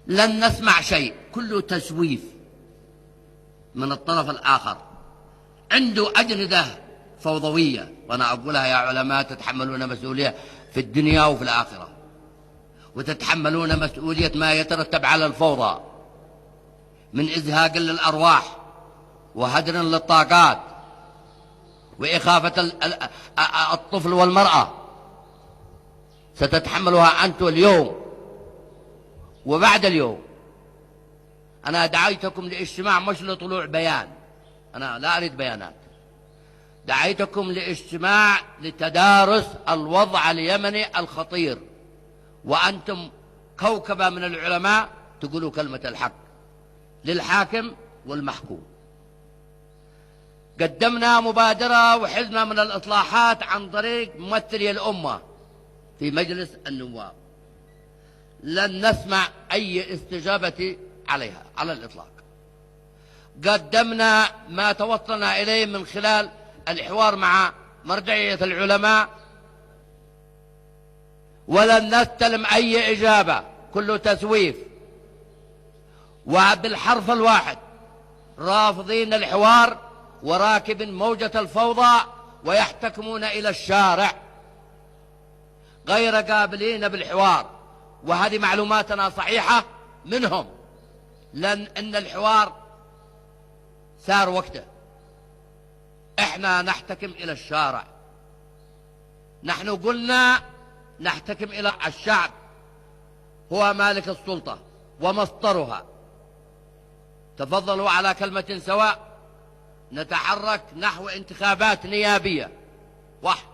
لن نسمع شيء، كله تسويف من الطرف الآخر، عنده أجندة فوضوية. وأنا أقولها يا علماء، تتحملون مسؤولية في الدنيا وفي الآخرة، وتتحملون مسؤولية ما يترتب على الفوضى من إزهاق للأرواح وهدر للطاقات وإخافة الطفل والمرأة. ستتحملها أنتم اليوم وبعد اليوم. أنا دعيتكم لاجتماع مش لطلوع بيان، أنا لا أريد بيانات. دعيتكم لاجتماع لتدارس الوضع اليمني الخطير، وأنتم كوكبة من العلماء تقولوا كلمة الحق للحاكم والمحكوم. قدمنا مبادرة وحزمة من الإصلاحات عن طريق ممثلي الأمة في مجلس النواب، لن نسمع أي استجابة عليها على الإطلاق. قدمنا ما توصلنا إليه من خلال الحوار مع مرجعية العلماء، ولن نستلم أي إجابة، كله تسويف. وبالحرف الواحد رافضين الحوار وراكب موجة الفوضى ويحتكمون إلى الشارع، غير قابلين بالحوار. وهذه معلوماتنا صحيحة منهم، لأن الحوار سار وقته. احنا نحتكم إلى الشارع، نحن قلنا نحتكم إلى الشعب، هو مالك السلطة ومصدرها. تفضلوا على كلمة سواء. نتحرك نحو انتخابات نيابية واحد،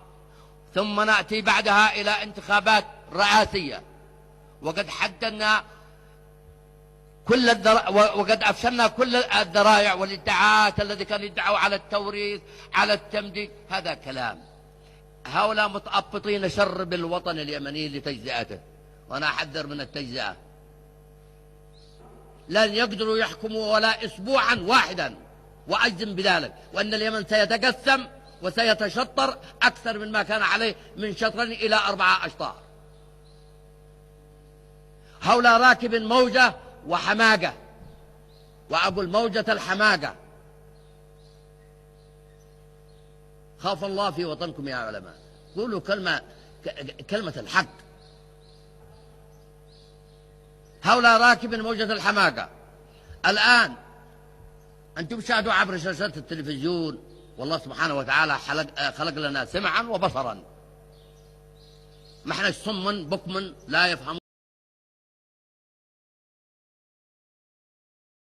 ثم نأتي بعدها إلى انتخابات رئاسية. وقد حددنا وقد أفشلنا كل الذرائع والادعاءات الذي كانوا يدعوا على التوريث على التمديد. هذا كلام. هؤلاء متأبطين شر بالوطن اليمني لتجزئته، وأنا أحذر من التجزئة. لن يقدروا يحكموا ولا أسبوعا واحدا، وأجزم بذلك، وأن اليمن سيتقسم وسيتشطر أكثر من ما كان عليه من شطرين إلى 4 أشطار. هؤلاء راكب موجة وحماقة، وأقول موجة الحماقة. خاف الله في وطنكم يا علماء، قولوا كلمة الحق. هؤلاء راكب موجة الحماقة. الآن أنتم شاهدوا عبر شاشات التلفزيون، والله سبحانه وتعالى خلق لنا سمعا وبصرا. ما احنا صم بكم لا يفهمون